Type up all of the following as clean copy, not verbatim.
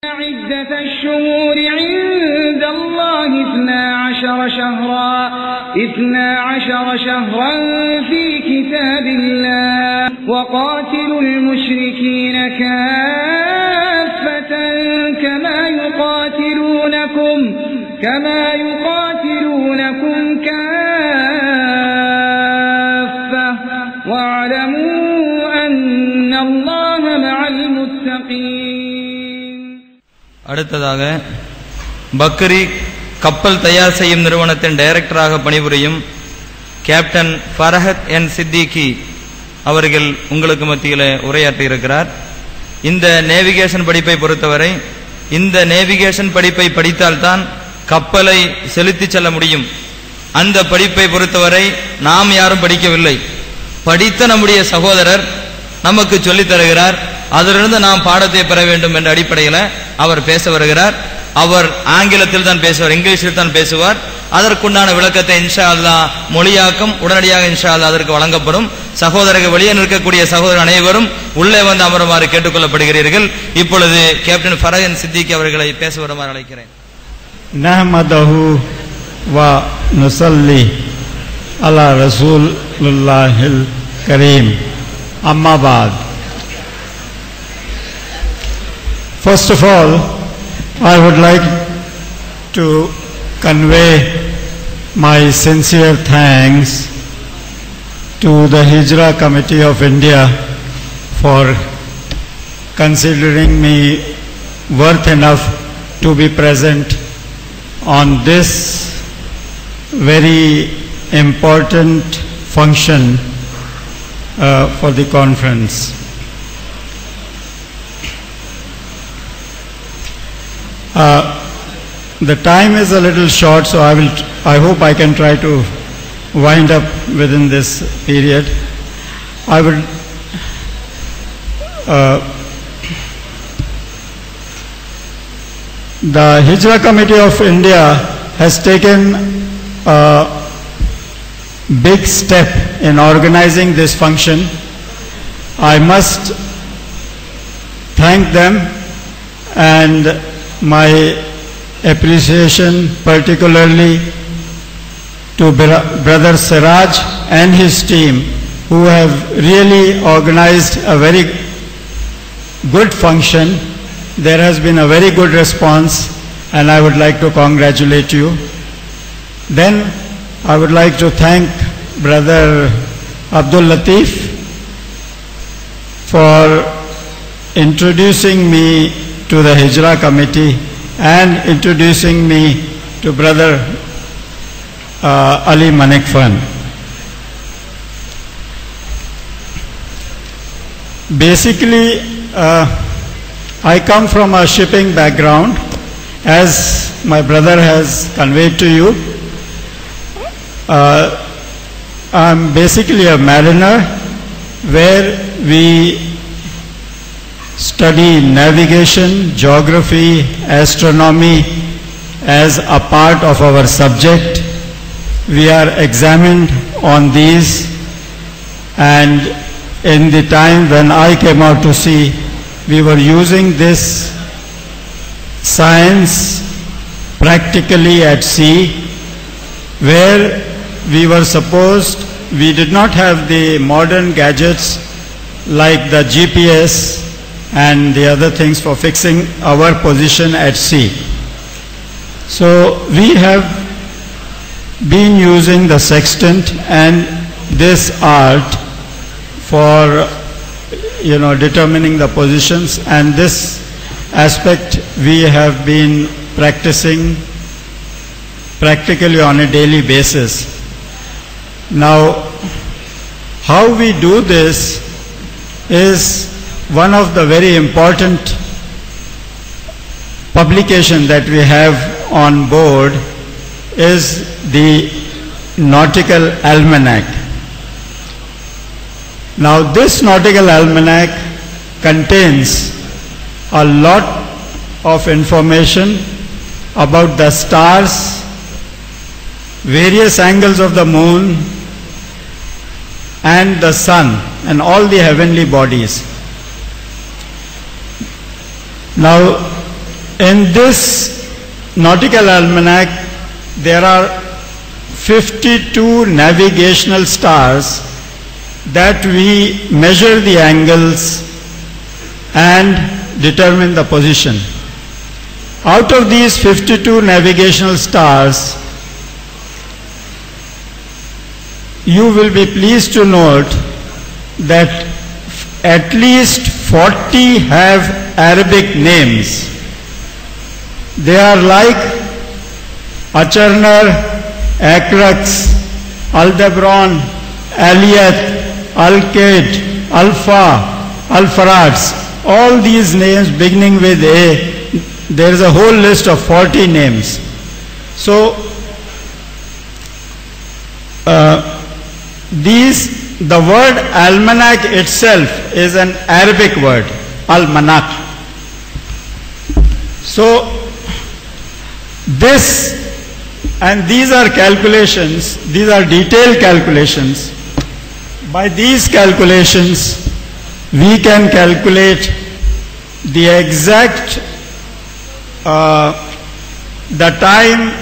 عدة الشهور عند الله 12 شهرا في كتاب الله وقاتلوا المشركين كافة كما يقاتلونكم كافة واعلموا أن الله مع المتقين. அடுத்ததாக பக்ரி கப்பல் தயார் செய்யும் நிறுவனத்தின் டைரக்டராக பணிபுரியும் கேப்டன் ஃபரஹத் என் சித்திகி அவர்கள் உங்களுக்கு மத்தியில் உரையாற்றி இருக்கிறார். இந்த நேவிகேஷன் படிப்பை பொறுத்தவரை இந்த நேவிகேஷன் படிப்பை படித்தால்தான் கப்பலை செலுத்தி செல்ல முடியும். அந்த படிப்பை பொறுத்தவரை நாம் யாரும் படிக்கவில்லை, படித்த நம்முடைய சகோதரர் நமக்கு சொல்லித் தருகிறார். அதிலிருந்து நாம் பாடத்தை பெற வேண்டும் என்ற அடிப்படையில் அவர் பேச வருகிறார். அவர் ஆங்கிலத்தில் தான் பேசுவார், இங்கிலீஷில் தான் பேசுவார். அதற்குண்டான விளக்கத்தை இன்ஷா அல்லாஹ் மொழியாக்கம் உடனடியாக இன்ஷா அல்லாஹ் அதற்கு வழங்கப்படும். சகோதரர்கள் வெளியே நிற்கக்கூடிய சகோதரர் அனைவரும் உள்ளே வந்து அமருமாறு கேட்டுக்கொள்ளப்படுகிறீர்கள். இப்பொழுது கேப்டன் ஃபரஹத் சித்திகி அவர்களை பேச வருமாறு அழைக்கிறேன். நஹ்மதுஹு வ நுஸல்லி அலா ரசூலுல்லாஹில் கரீம். அம்மா பாத். First of all, I would like to convey my sincere thanks to the Hijra Committee of India for considering me worth enough to be present on this very important function for the conference. The time is a little short, so I hope I can try to wind up within this period. I would the Hijra Committee of India has taken a big step in organizing this function. I must thank them, and my appreciation particularly to Brother Siraj and his team, who have really organized a very good function. There has been a very good response, and I would like to congratulate you. Then I would like to thank Brother Abdul Latif for introducing me to the Hijra Committee and introducing me to Brother Ali Manikfan. Basically, I come from a shipping background, as my brother has conveyed to you. I'm basically a mariner, where we study navigation, geography, astronomy as a part of our subject. We are examined on these, and in the time when I came out to sea, we were using this science practically at sea, where we were supposed, we did not have the modern gadgets like the GPS and the other things for fixing our position at sea. So we have been using the sextant and this art for determining the positions, and this aspect we have been practicing practically on a daily basis. Now, how we do this is one of the very important publication that we have on board is the Nautical Almanac. Now, this Nautical Almanac contains a lot of information about the stars, various angles of the moon and the sun and all the heavenly bodies. Now, In this nautical almanac, there are 52 navigational stars that we measure the angles and determine the position. Out of these 52 navigational stars, you will be pleased to note that at least 40 have Arabic names. They are like Achernar, Acrax, Aldebaran, Aliath, Alkaid, Alpha, Alfarads. All these names beginning with A, there is a whole list of 40 names. So, the word almanac itself is an Arabic word, almanac. So, these are calculations, these are detailed calculations. By these calculations, we can calculate the exact the time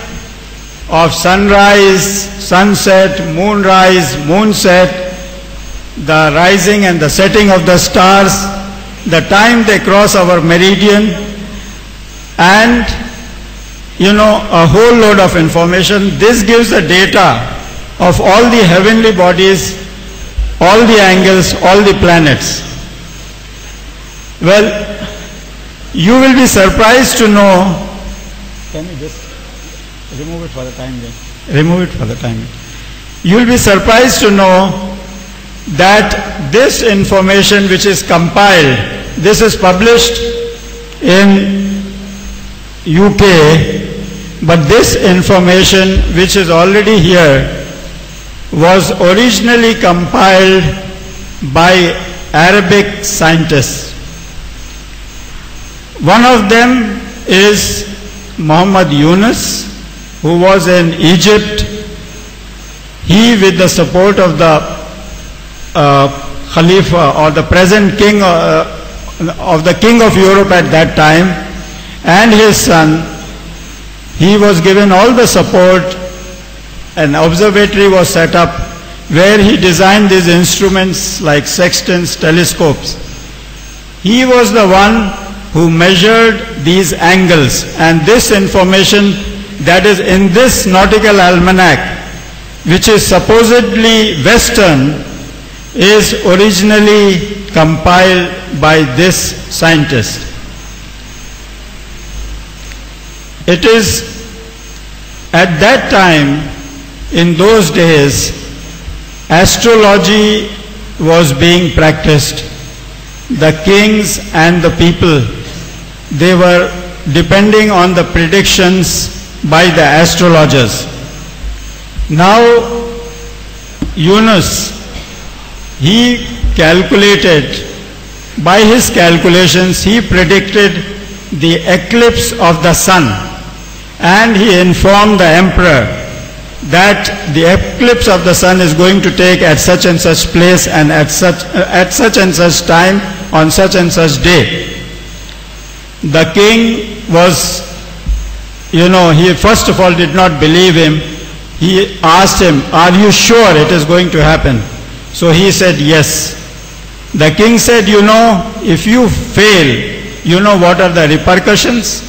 of sunrise, sunset, moonrise, moonset, the rising and the setting of the stars, the time they cross our meridian, and a whole load of information. This gives the data of all the heavenly bodies, all the angles, all the planets. Well, you will be surprised to know. Can you just remove it for the time being? Remove it for the time being. You will be surprised to know that this information which is compiled, this is published in UK, but this information which is already here was originally compiled by Arabic scientists. One of them is Muhammad Yunus, who was in Egypt. He, with the support of the Khalifa or the present king of the king of Europe at that time, and his son, he was given all the support. An observatory was set up where he designed these instruments like sextants, telescopes. He was the one who measured these angles, and this information that is in this nautical almanac, which is supposedly Western, is originally compiled by this scientist. It is at that time, in those days, astrology was being practiced. The kings and the people, they were depending on the predictions by the astrologers. Now, Yunus, he calculated, by his calculations, he predicted the eclipse of the sun, and he informed the emperor that the eclipse of the sun is going to take at such and such place and at such and such time on such and such day. The king was, he first of all did not believe him. He asked him, "Are you sure it is going to happen?" So he said, "Yes." The king said, "If you fail, you know what are the repercussions?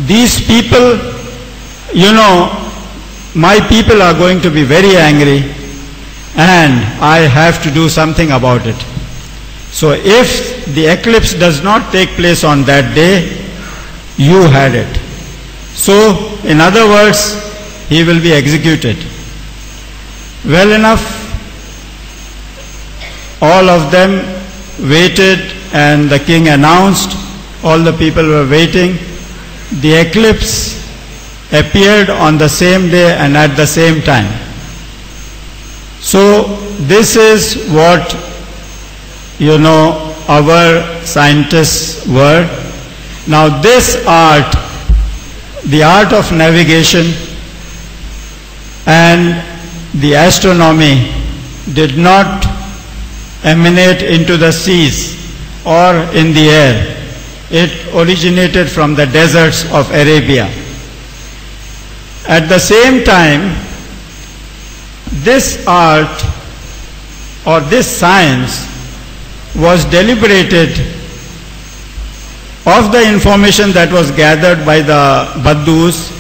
These people, my people are going to be very angry, and I have to do something about it. So if the eclipse does not take place on that day, you had it." So, in other words, he will be executed. Well enough, all of them waited, and the king announced, all the people were waiting. The eclipse appeared on the same day and at the same time. So this is what, our scientists were. Now this art, the art of navigation and the astronomy, did not emanate into the seas or in the air. it originated from the deserts of Arabia. At the same time, this art or this science was deliberated of the information that was gathered by the Baddus.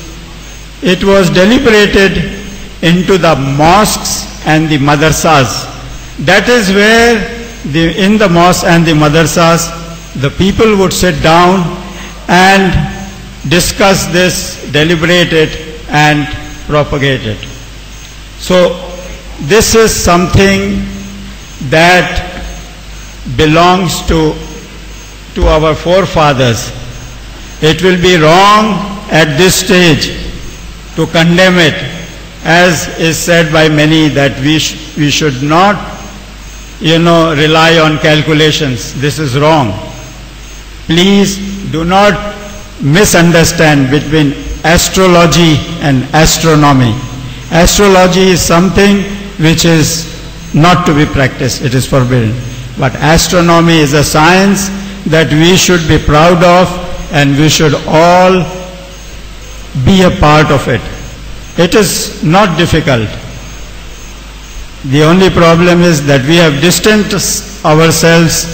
It was deliberated into the mosques and the madrasas. That is where in the mosques and the madrasas, the people would sit down and discuss this, deliberate it and propagate it. So this is something that belongs to our forefathers. It will be wrong at this stage to condemn it, as is said by many that we should not, rely on calculations. This is wrong. Please do not misunderstand between astrology and astronomy. Astrology is something which is not to be practiced. It is forbidden. But astronomy is a science that we should be proud of, and we should all be a part of it. It is not difficult. The only problem is that we have distanced ourselves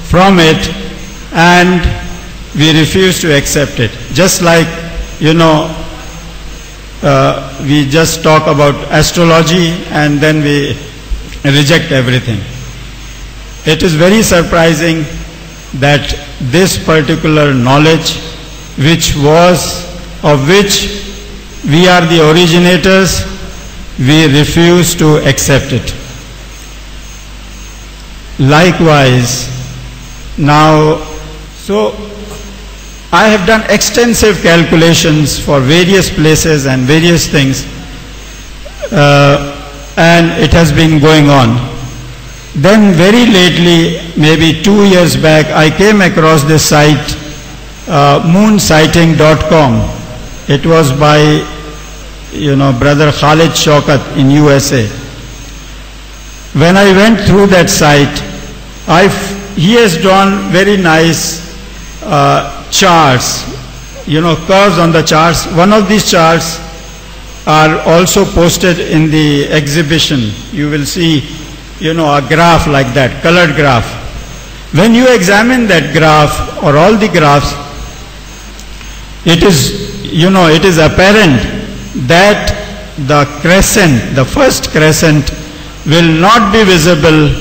from it and we refuse to accept it. Just like, we just talk about astrology and then we reject everything. It is very surprising that this particular knowledge, of which we are the originators, we refuse to accept it. Likewise, now, so I have done extensive calculations for various places and various things, and it has been going on. Then very lately, maybe 2 years back, I came across this site, moonsighting.com. It was by, Brother Khalid Shaukat in USA. When I went through that site, he has drawn very nice charts, curves on the charts. One of these charts are also posted in the exhibition. You will see, a graph like that, colored graph. When you examine that graph or all the graphs, it is apparent that the crescent, the first crescent, will not be visible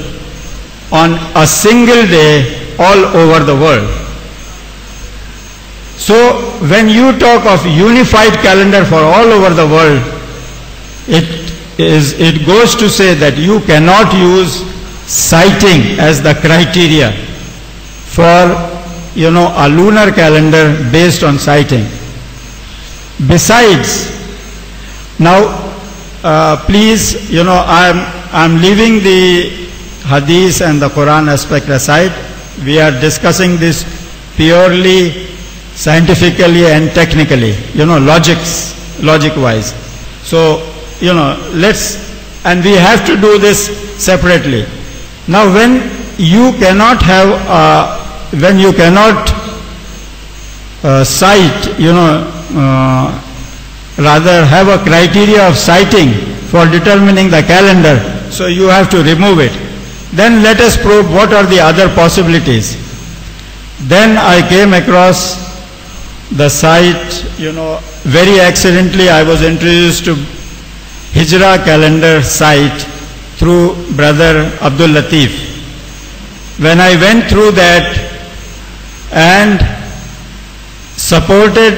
on a single day all over the world. So when you talk of unified calendar for all over the world, it goes to say that you cannot use sighting as the criteria for a lunar calendar based on sighting. Besides, now please, I'm leaving the hadith and the Quran aspect aside. We are discussing this purely scientifically and technically, logic wise. So, and we have to do this separately. Now when you cannot cite, rather have a criteria of citing for determining the calendar, so you have to remove it. Then let us probe what are the other possibilities. Then I came across the site, very accidentally I was introduced to Hijra calendar site through Brother Abdul Latif. When I went through that and supported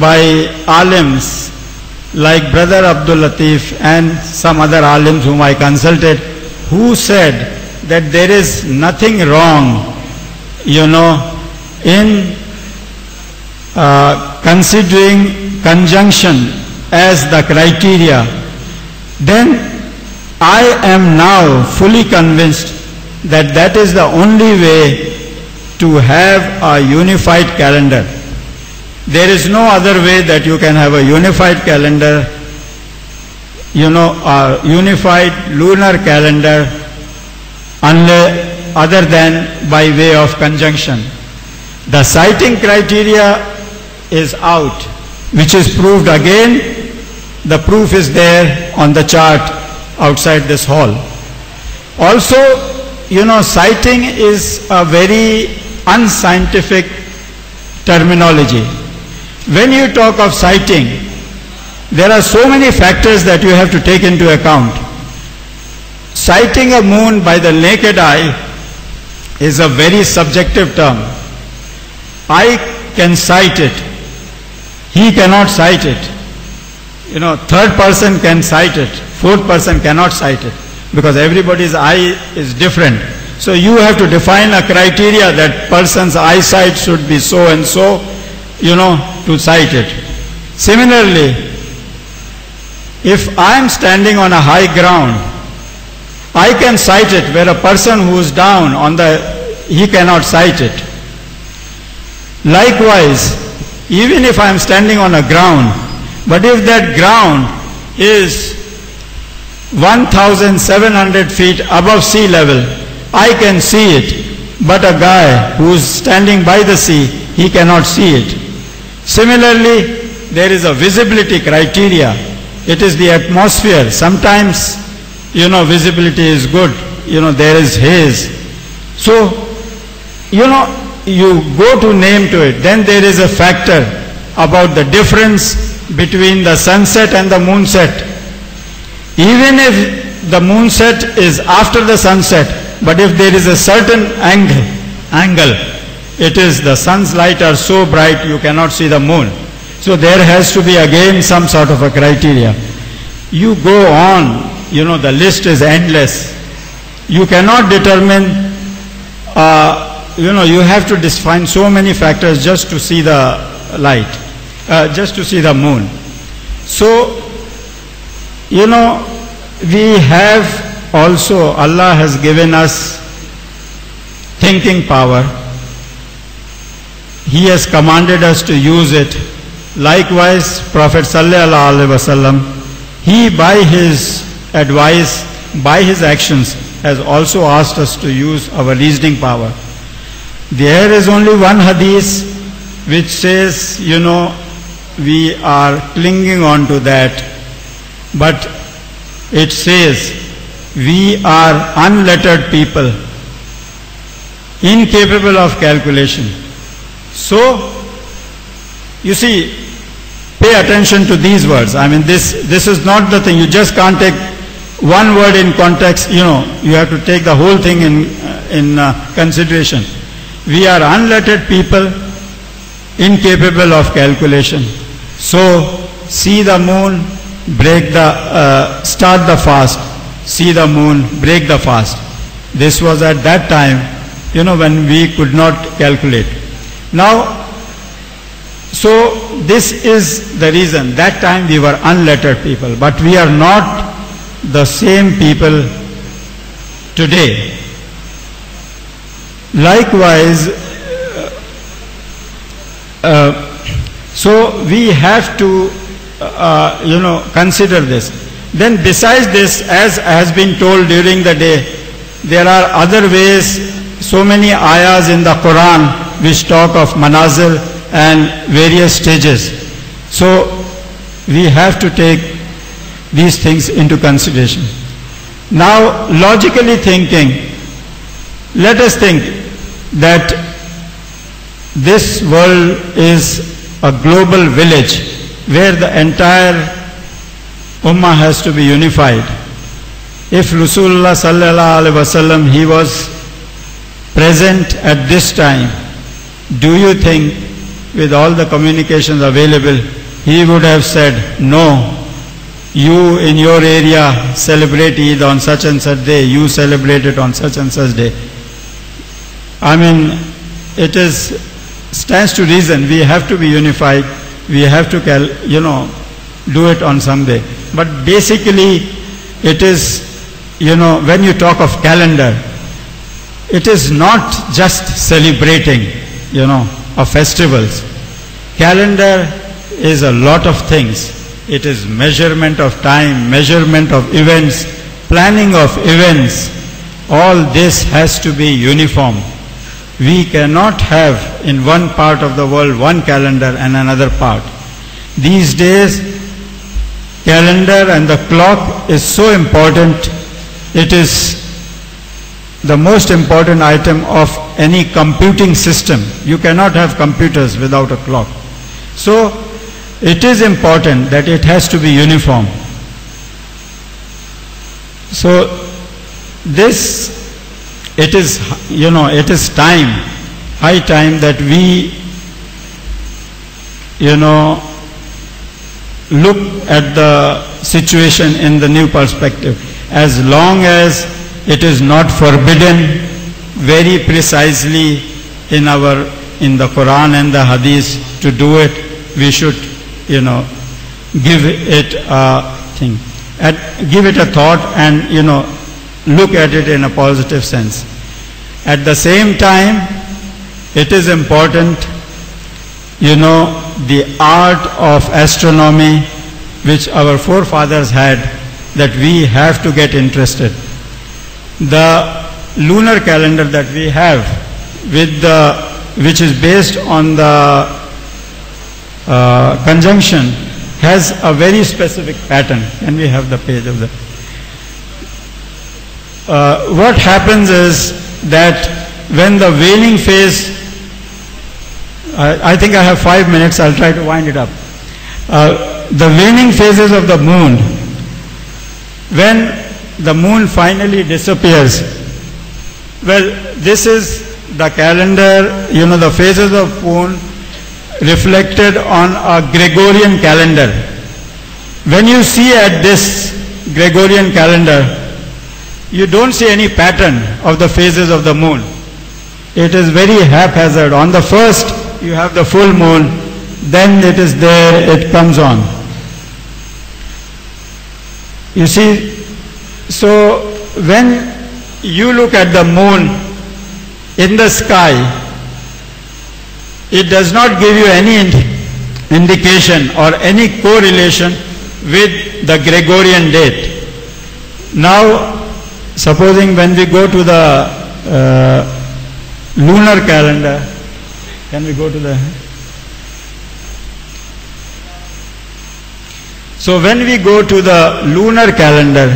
by alims like Brother Abdul Latif and some other alims whom I consulted, who said that there is nothing wrong, in considering conjunction as the criteria, then I am now fully convinced that that is the only way to have a unified calendar. There is no other way that you can have a unified calendar, a unified lunar calendar, other than by way of conjunction. The sighting criteria is out, which is proved again. The proof is there on the chart outside this hall. Also, sighting is a very unscientific terminology. When you talk of sighting, there are so many factors that you have to take into account. Sighting a moon by the naked eye is a very subjective term. I can sight it. He cannot sight it. Third person can sight it. Fourth person cannot sight it, because everybody's eye is different. So you have to define a criteria that person's eyesight should be so and so, to sight it. Similarly, if I am standing on a high ground, I can sight it, where a person who is down he cannot sight it. Likewise, even if I am standing on a ground, but if that ground is 1,700 feet above sea level, I can see it, but a guy who is standing by the sea, he cannot see it. Similarly, there is a visibility criteria. It is the atmosphere. Sometimes, visibility is good. There is haze. So, you go to name to it. Then there is a factor about the difference between the sunset and the moonset. Even if the moonset is after the sunset, but if there is a certain angle, it is the sun's light are so bright you cannot see the moon. So there has to be again some sort of a criteria. You go on, the list is endless. You cannot determine, you have to define so many factors just to see the light, just to see the moon. So, we have also, Allah has given us thinking power. He has commanded us to use it. Likewise, Prophet Sallallahu Alaihi Wasallam, he by his advice, by his actions, has also asked us to use our reasoning power. There is only one hadith which says, we are clinging on to that, but it says, we are unlettered people, incapable of calculation. So, you see, pay attention to these words. I mean, this is not the thing. You just can't take one word in context. You have to take the whole thing in consideration. We are unlettered people, incapable of calculation. So, see the moon, start the fast. See the moon, break the fast. This was at that time, when we could not calculate. Now, so this is the reason. That time we were unlettered people, but we are not the same people today. Likewise, so we have to, consider this. Then besides this, as has been told during the day, there are other ways, so many ayahs in the Quran which talk of manazil and various stages. So we have to take these things into consideration. Now, logically thinking, let us think that this world is a global village where the entire ummah has to be unified. If Rasulullah sallallahu alaihi wasallam, he was present at this time, do you think with all the communications available, he would have said, no, you in your area celebrate Eid on such and such day, you celebrate it on such and such day? I mean, it stands to reason, we have to be unified, we have to do it on some day. But basically, it is, when you talk of calendar, it is not just celebrating, of festivals. Calendar is a lot of things. It is measurement of time, measurement of events, planning of events. All this has to be uniform. We cannot have in one part of the world one calendar and another part. These days, calendar and the clock is so important. It is the most important item of any computing system. You cannot have computers without a clock. So it is important that it has to be uniform. So this, it is, it is time, high time that we, look at the situation in the new perspective. As long as it is not forbidden very precisely in the Quran and the Hadith to do it, we should, give it a thing, give it a thought, and look at it in a positive sense. At the same time, it is important, the art of astronomy which our forefathers had, that we have to get interested. The lunar calendar that we have, which is based on the conjunction, has a very specific pattern. Can we have the page of that? What happens is that when the waning phase, I think I have 5 minutes, I'll try to wind it up. The waning phases of the moon, when the moon finally disappears, well, this is the calendar, the phases of moon reflected on a Gregorian calendar. When you see at this Gregorian calendar, you don't see any pattern of the phases of the moon. It is very haphazard. On the first, you have the full moon, then it is there, it comes on. You see, so when you look at the moon in the sky, it does not give you any indication or any correlation with the Gregorian date. Now, supposing when we go to the lunar calendar, can we go to the... So when we go to the lunar calendar,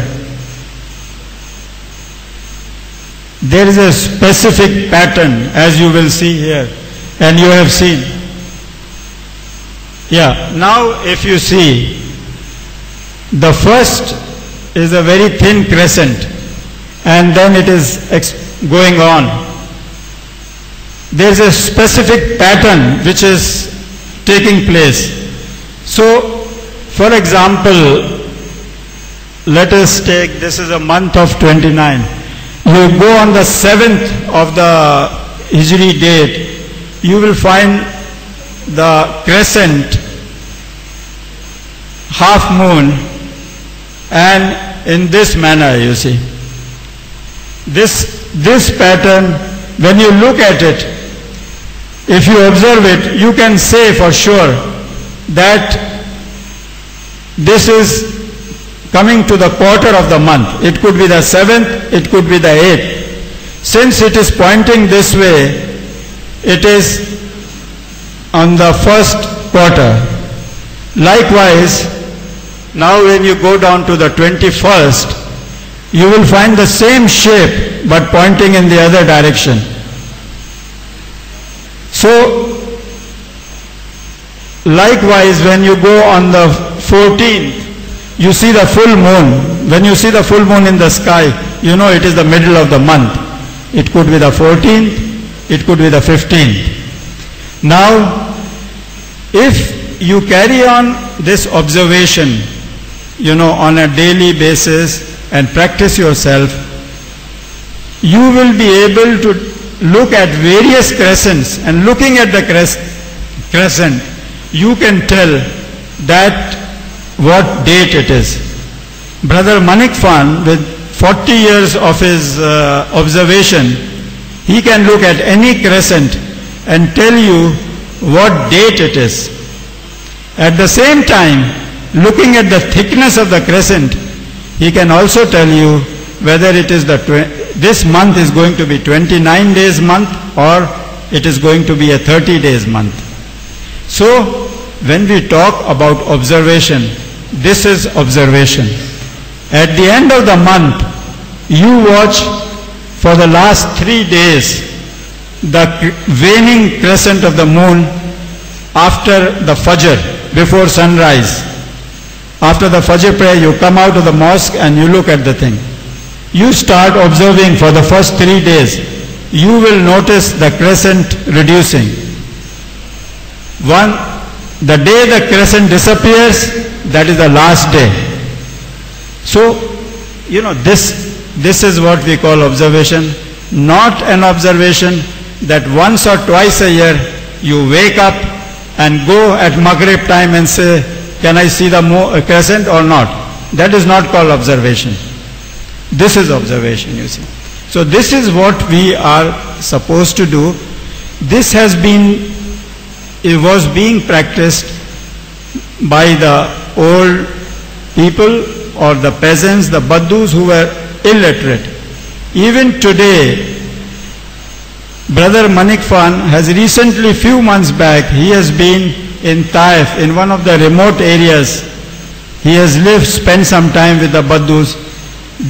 there is a specific pattern, as you will see here, and you have seen. Yeah, now if you see, the first is a very thin crescent, and then it is going on. There is a specific pattern which is taking place. So, for example, let us take, this is a month of 29. You go on the 7th of the Hijri date, you will find the crescent, half moon, and in this manner, you see. This pattern, when you look at it, if you observe it, you can say for sure that this is coming to the quarter of the month. It could be the 7th, it could be the 8th. Since it is pointing this way, it is on the first quarter. Likewise, now when you go down to the 21st, you will find the same shape but pointing in the other direction. So, likewise, when you go on the 14th, you see the full moon. When you see the full moon in the sky, you know it is the middle of the month. It could be the 14th, it could be the 15th. Now, if you carry on this observation, on a daily basis and practice yourself, you will be able to look at various crescents, and looking at the crescent, you can tell that what date it is. Brother Manik Fan, with 40 years of his observation, he can look at any crescent and tell you what date it is. At the same time, looking at the thickness of the crescent, he can also tell you whether it is the this month is going to be 29 days month or it is going to be a 30 days month. So when we talk about observation, this is observation. At the end of the month, you watch for the last 3 days the waning crescent of the moon after the Fajr, before sunrise. After the Fajr prayer, you come out of the mosque and you look at the thing. You start observing for the first 3 days. You will notice the crescent reducing. The day the crescent disappears, that is the last day. So, this is what we call observation. Not an observation that once or twice a year you wake up and go at Maghrib time and say, can I see the crescent or not? That is not called observation. This is observation, you see. So this is what we are supposed to do. This was being practiced by the old people or the peasants, the Baddus who were illiterate. Even today, Brother Manik Khan has recently, few months back, he has been in Taif, in one of the remote areas. He has spent some time with the Baddus.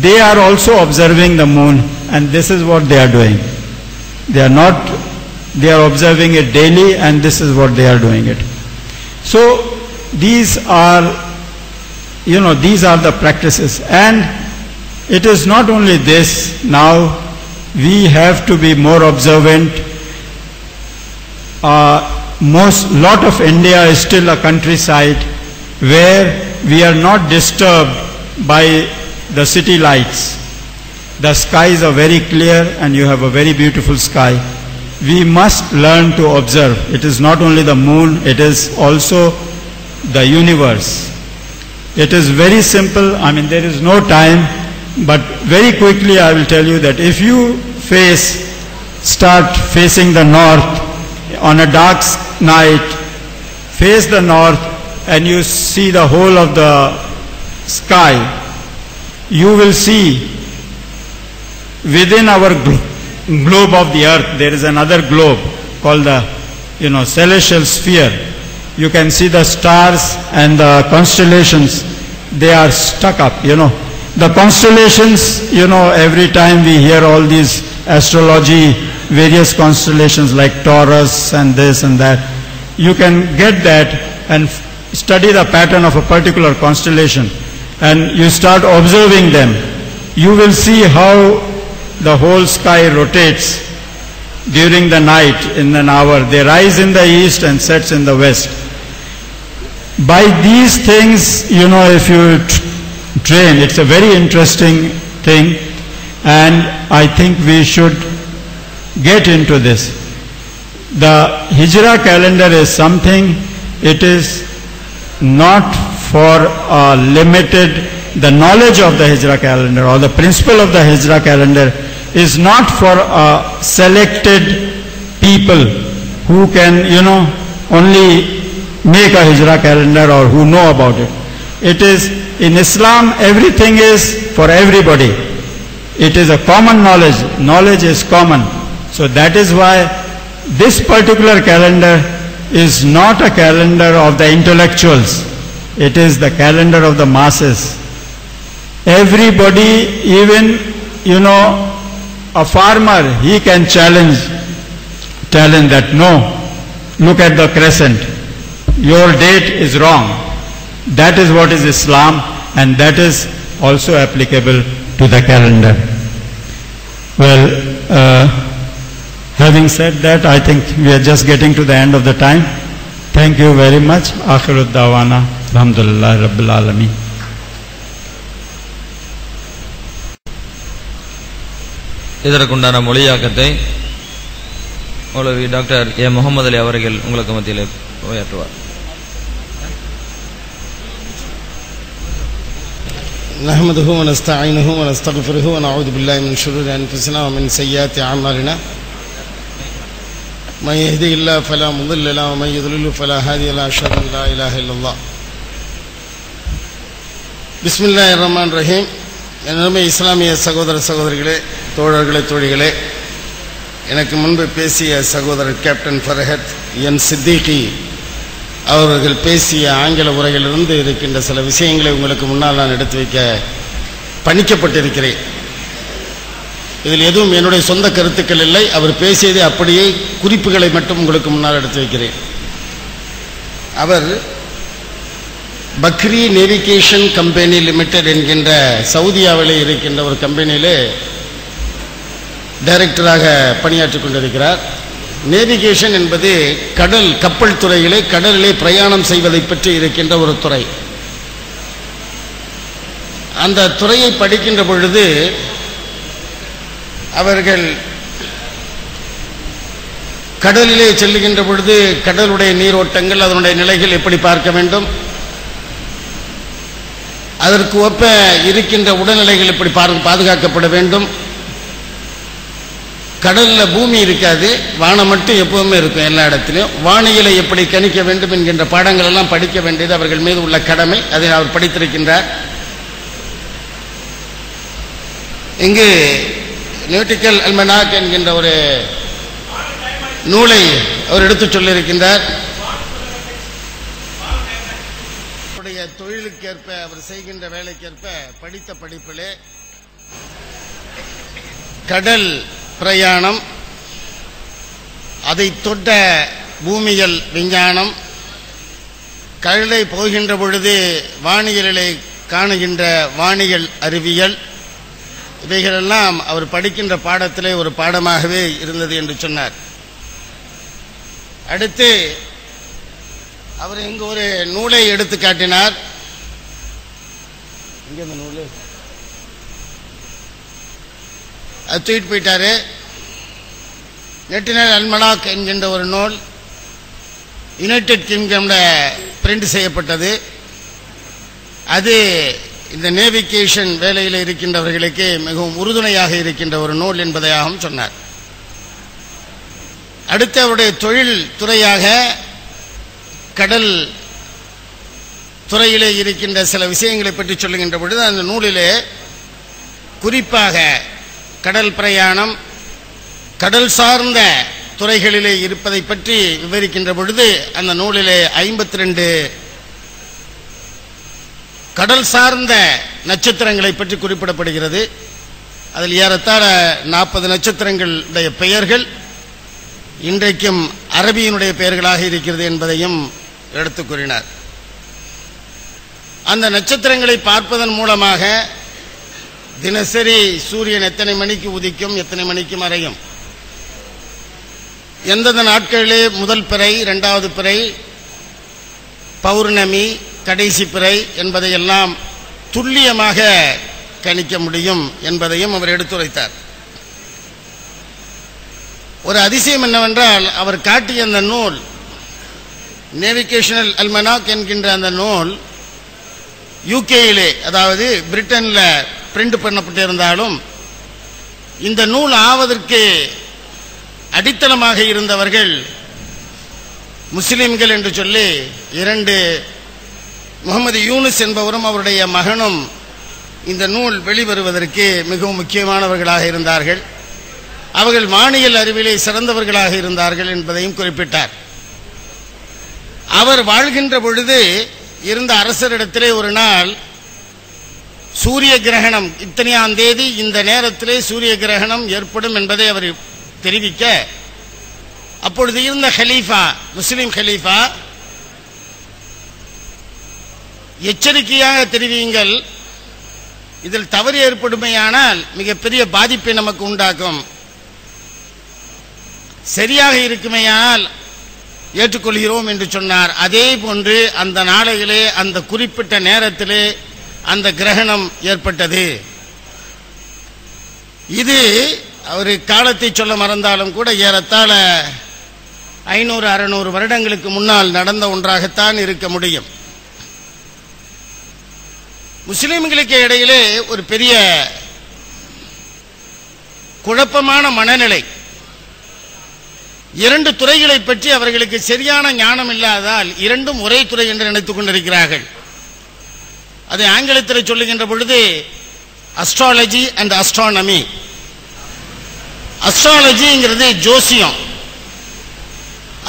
They are also observing the moon, and this is what they are doing. They are observing it daily, and this is what they are doing it. So these are the practices. And it is not only this. Now we have to be more observant. Lot of India is still a countryside where we are not disturbed by the city lights. The skies are very clear and you have a very beautiful sky. We must learn to observe. It is not only the moon, it is also the universe. It is very simple. There is no time, but very quickly I will tell you that if you start facing the north on a dark night, face the north and you see the whole of the sky, you will see within our globe of the earth there is another globe called the celestial sphere. You can see the stars and the constellations. They are stuck up, The constellations, every time we hear all these astrology, various constellations like Taurus and this and that, you can get that and study the pattern of a particular constellation and you start observing them. You will see how the whole sky rotates during the night in an hour. They rise in the east and sets in the west. By these things, if you train, it's a very interesting thing, and I think we should get into this. The Hijra calendar is something, it is not for the knowledge of the Hijra calendar or the principle of the Hijra calendar is not for selected people who can, only make a Hijra calendar or who know about it. It is, in Islam, everything is for everybody. It is a common knowledge. Knowledge is common. So that is why this particular calendar is not a calendar of the intellectuals. It is the calendar of the masses. Everybody, even, a farmer, he can challenge that, no, look at the crescent. Your date is wrong. That is what is Islam, and that is also applicable to the calendar. Well, having said that, I think we are just getting to the end of the time. Thank you very much. Akhirud dawana. Alhamdulillah Rabbil Alameen. இதற்குண்டான மொழியாக்கத்தை மௌலவி doctor A Mohammed அலி அவர்கள் உங்களுக்கு மத்தியில் உரையாற்றுவார். نحمده ونستعينه ونستغفره ونعوذ بالله من شرور أنفسنا ومن سيئات أعمالنا من يهده الله فلا مضل له ومن يضلل فلا هادي له أشهد أن لا إله إلا الله. بسم الله الرحمن الرحيم. என்னுடைய இஸ்லாமிய சகோதர சகோதரிகளே, தோழர்களே, தோழிகளே, எனக்கு முன்பு பேசிய சகோதரர் கேப்டன் ஃபரஹத் என் சித்திகி அவர்கள் பேசிய ஆங்கில உரையிலிருந்து இருக்கின்ற சில விஷயங்களை உங்களுக்கு முன்னால் நான் எடுத்து வைக்க பணிக்கப்பட்டிருக்கிறேன். இதில் எதுவும் என்னுடைய சொந்த கருத்துக்கள் இல்லை. அவர் பேசியதை அப்படியே குறிப்புகளை மட்டும் உங்களுக்கு முன்னால் எடுத்து வைக்கிறேன். அவர் பக்ரி நேவிகேஷன் கம்பெனி லிமிடெட் என்கின்ற சவுதியாவில் இருக்கின்ற ஒரு கம்பெனியிலே டைரக்டராக பணியாற்றிக் கொண்டிருக்கிறார். நேவிகேஷன் என்பது கப்பல் துறையிலே கடலிலே பிரயாணம் செய்வதை பற்றி இருக்கின்ற ஒரு துறை. அந்த துறையை படிக்கின்ற பொழுது அவர்கள் கடலிலே செல்லுகின்ற பொழுது கடலுடைய நீரோட்டங்கள், அதனுடைய நிலைகள் எப்படி பார்க்க வேண்டும், அதற்கு ஒப்ப இருக்கின்ற உடல்நிலைகள் எப்படி பாதுகாக்கப்பட வேண்டும், கடல்ல பூமி இருக்காது, வானம் மட்டும் எப்பவுமே இருக்கும் எல்லா இடத்திலும், வானிலை எப்படி கணிக்க வேண்டும் என்கின்ற பாடங்கள் எல்லாம் படிக்க வேண்டியது அவர்கள் மீது உள்ள கடமை. அதை அவர் படித்திருக்கின்றார். இங்கு நியூட்டிக்கல் அல்மனாக் என்கின்ற ஒரு நூலை அவர் எடுத்து சொல்லியிருக்கின்றார். அவருடைய தொழிலுக்கேற்ப, அவர் செய்கின்ற வேலைக்கேற்ப படித்த படிப்பிலே கடல் பிரயாணம், அதை தொட்ட பூமியல் விஞ்ஞானம், கடலை போகின்ற பொழுது வானியலை காணுகின்ற வானியல் அறிவியல், இவைகளெல்லாம் அவர் படிக்கின்ற பாடத்திலே ஒரு பாடமாகவே இருந்தது என்று சொன்னார். அடுத்து அவர் இங்கு ஒரு நூலை எடுத்து காட்டினார். இங்க அந்த நூல் அது தூக்கிட்டு போயிட்டாரு. நெட்டினல் அல்மனாக் என்கின்ற ஒரு நூல் யுனைடெட் கிங்டம்ல பிரிண்ட் செய்யப்பட்டது. அது இந்த நேவிகேஷன் வேலையில் இருக்கின்றவர்களுக்கு மிகவும் உறுதுணையாக இருக்கின்ற ஒரு நூல் என்பதையாகவும் சொன்னார். அடுத்து அவருடைய தொழில் துறையாக கடல் துறையிலே இருக்கின்ற சில விஷயங்களை பற்றி சொல்லுகின்ற பொழுது அந்த நூலிலே குறிப்பாக கடல் பிரயாணம், கடல் சார்ந்த துறைகளிலே இருப்பதை பற்றி விவரிக்கின்ற பொழுது அந்த நூலிலே 52 கடல் சார்ந்த நட்சத்திரங்களை பற்றி குறிப்பிடப்படுகிறது. அதில் ஏறத்தாழ 40 நட்சத்திரங்களுடைய பெயர்கள் இன்றைக்கும் அரபியினுடைய பெயர்களாக இருக்கிறது என்பதையும் எடுத்து கூறினார். அந்த நட்சத்திரங்களை பார்ப்பதன் மூலமாக தினசரி சூரியன் எத்தனை மணிக்கு உதிக்கும், எத்தனை மணிக்கு மறையும், எந்தெந்த நாட்களிலே முதல் பிறை, இரண்டாவது பிறை, பௌர்ணமி, கடைசி பிறை என்பதையெல்லாம் துல்லியமாக கணிக்க முடியும் என்பதையும் அவர் எடுத்துரைத்தார். ஒரு அதிசயம் என்னவென்றால் அவர் காட்டிய அந்த நூல் நேவிகேஷனல் அல்மனாக் என்கின்ற அந்த நூல் யூகேயிலே, அதாவது பிரிட்டன்ல பிரிண்ட் பண்ணப்பட்டிருந்தாலும் இந்த நூல் ஆவதற்கு அடித்தளமாக இருந்தவர்கள் முஸ்லிம்கள் என்று சொல்லி 2 முகமது யூனுஸ் என்பவரும் அவருடைய மகனும் இந்த நூல் வெளிவருவதற்கு மிகவும் முக்கியமானவர்களாக இருந்தார்கள். அவர்கள் வானியல் அறிவிலே சிறந்தவர்களாக இருந்தார்கள் என்பதையும் குறிப்பிட்டார். அவர் வாழ்கின்ற பொழுது இருந்த அரசரிடத்திலே ஒரு நாள் சூரிய கிரகணம், இத்தனையாம் தேதி இந்த நேரத்திலே சூரிய கிரகணம் ஏற்படும் என்பதை அவர் தெரிவிக்க, அப்பொழுது இருந்த ஹலீஃபா, முஸ்லிம் ஹலீஃபா, எச்சரிக்கையாக தெரிவியுங்கள், இதில் தவறு ஏற்படுமையானால் மிகப்பெரிய பாதிப்பை நமக்கு உண்டாக்கும், சரியாக இருக்குமையானால் ஏற்றுக்கொள்கிறோம் என்று சொன்னார். அதே போன்று அந்த நாளையிலே அந்த குறிப்பிட்ட நேரத்திலே அந்த கிரகணம் ஏற்பட்டது. இது அவர் காலத்தை சொல்ல மறந்தாலும் கூட ஏறத்தாழ 500-600 வருடங்களுக்கு முன்னால் நடந்த ஒன்றாகத்தான் இருக்க முடியும். முஸ்லிம்களுக்கு இடையிலே ஒரு பெரிய குழப்பமான மனநிலை. 2 துறைகளை பற்றி அவர்களுக்கு சரியான ஞானம் இல்லாததால் இரண்டும் ஒரே துறை என்று நினைத்துக் கொண்டிருக்கிறார்கள். அதை ஆங்கிலத்தில் சொல்லுகின்ற பொழுது அஸ்ட்ராலஜி அண்ட் அஸ்ட்ரானமி, அஸ்ட்ராலஜிங்கிறது ஜோசியம்,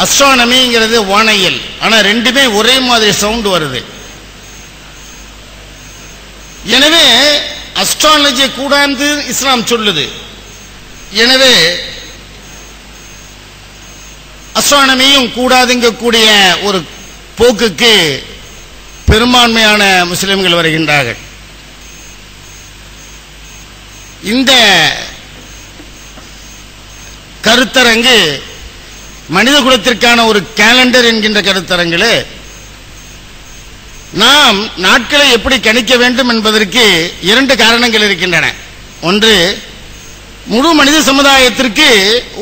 அஸ்ட்ரானமிங்கிறது வானியல். ஆனா ரெண்டுமே ஒரே மாதிரி சவுண்ட் வருது. எனவே அஸ்ட்ராலஜி கூடாது இஸ்லாம் சொல்லுது. எனவே அஸ்ட்ரானமியும் கூடாதுங்க கூடிய ஒரு போக்குக்கு பெரும்பான்மையான முஸ்லிம்கள் வருகின்றார்கள். இந்த கருத்தரங்கு மனித குலத்திற்கான ஒரு கேலண்டர் என்கின்ற கருத்தரங்கிலே நாம் நாட்களை எப்படி கணிக்க வேண்டும் என்பதற்கு 2 காரணங்கள் இருக்கின்றன. ஒன்று, முழு மனித சமுதாயத்திற்கு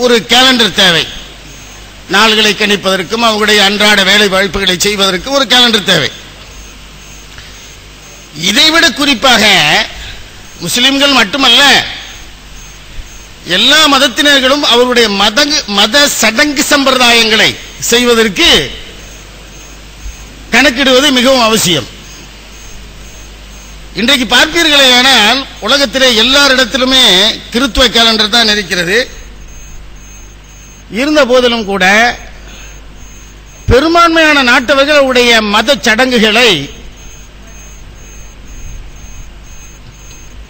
ஒரு கேலண்டர் தேவை. நாள்களை கணிப்பதற்கும் அவர்களுடைய அன்றாட வேலை வாய்ப்புகளை செய்வதற்கு ஒரு கேலண்டர் தேவை. இதைவிட குறிப்பாக முஸ்லிம்கள் மட்டுமல்ல, எல்லா மதத்தினர்களும் அவருடைய மத சடங்கு சம்பிரதாயங்களை செய்வதற்கு கணக்கிடுவது மிகவும் அவசியம். இன்றைக்கு பார்ப்பீர்களேயானால் உலகத்திலே எல்லாரிடத்திலுமே கிறித்துவ கேலண்டர் தான் இருக்கிறது. இருந்த போதிலும் கூட பெரும்பான்மையான நாட்டவர்களுடைய மத சடங்குகளை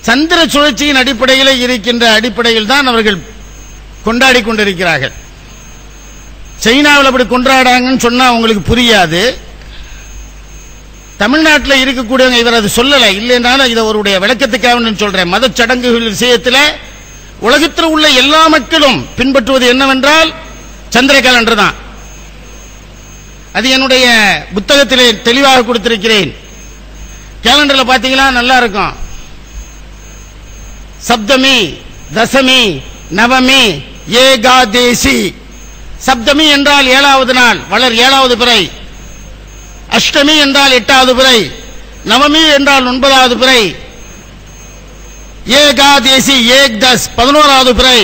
சந்திர சுழற்சியின் அடிப்படையில் இருக்கின்ற அடிப்படையில் தான் அவர்கள் கொண்டாடி கொண்டிருக்கிறார்கள். சைனாவில் அப்படி கொண்டாடாங்கன்னு சொன்னா உங்களுக்கு புரியாது. தமிழ்நாட்டில் இருக்கக்கூடியவங்க இவர் அது சொல்லலை, இல்லைன்னாலும் இதை அவருடைய விளக்கத்துக்காக சொல்றேன். மத சடங்குகள் விஷயத்தில் உலகத்தில் உள்ள எல்லா மக்களும் பின்பற்றுவது என்னவென்றால் சந்திர கேலண்டர் தான். அது என்னுடைய புத்தகத்திலே தெளிவாக கொடுத்திருக்கிறேன். கேலண்டர்ல பாத்தீங்களா நல்லா இருக்கும். சப்தமி, தசமி, நவமி, ஏகாதேசி. சப்தமி என்றால் 7வது நாள், வளர் 7வது பிறை. அஷ்டமி என்றால் 8வது பிறை. நவமி என்றால் 9வது பிறை. ஏகாதேசி ஏக்தஸ் 11வது பிறை.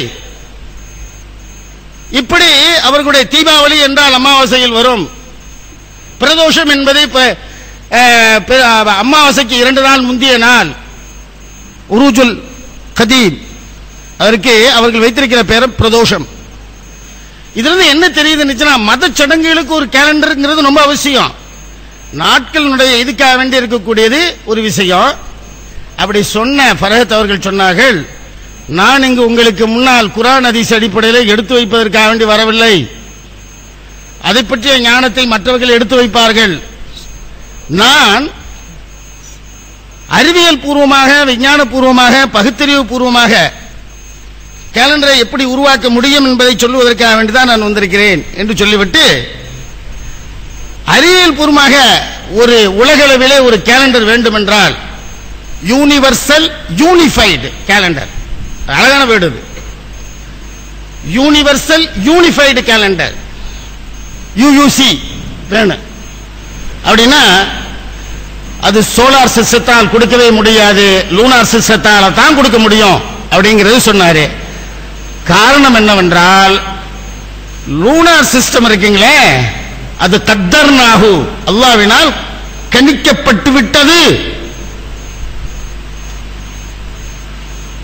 இப்படி அவர்களுடைய தீபாவளி என்றால் அமாவாசையில் வரும். பிரதோஷம் என்பது அமாவாசைக்கு 2 நாள் முந்திய நாள். உருஜுல் கதீம், அதற்கு அவர்கள் வைத்திருக்கிற பெயர் பிரதோஷம். இதுல என்ன தெரியுதுன்னு, மத சடங்குகளுக்கு ஒரு கேலண்டர்ங்கிறது ரொம்ப அவசியம். நாட்களுடைய இதுக்காக வேண்டி இருக்கக்கூடியது ஒரு விஷயம். அப்படி சொன்ன ஃபரஹத் அவர்கள் சொன்னார்கள், நான் இங்கு உங்களுக்கு முன்னால் குர்ஆன் ஹதீஸ் அடிப்படையில் எடுத்து வைப்பதற்காக வேண்டி வரவில்லை. அதை பற்றிய ஞானத்தை மற்றவர்கள் எடுத்து வைப்பார்கள். நான் அறிவியல் பூர்வமாக, விஞ்ஞான பூர்வமாக, பகுத்தறிவு பூர்வமாக கேலண்டரை எப்படி உருவாக்க முடியும் என்பதை சொல்லுவதற்காக வேண்டிதான் நான் வந்திருக்கிறேன் என்று சொல்லிவிட்டு, அறிவியல் பூர்வமாக ஒரு உலகளவிலே ஒரு கேலண்டர் வேண்டும் என்றால் யூனிவர்சல் யூனிஃபைடு கேலண்டர், அழகான வேர்டு, யூனிவர்சல் யூனிஃபைடு கேலண்டர் யூயூசி வேணும். அப்படின்னா அது சோலார் சிஸ்டத்தால் கொடுக்கவே முடியாது, லூனார் சிஸ்டத்தால தான் கொடுக்க முடியும் அப்படிங்கிறது சொன்னாரு. காரணம் என்னவென்றால், லூனார் சிஸ்டம் இருக்கீங்களே அது கத்தர்னாகு, அல்லாஹ்வினால் கணிக்கப்பட்டு விட்டது.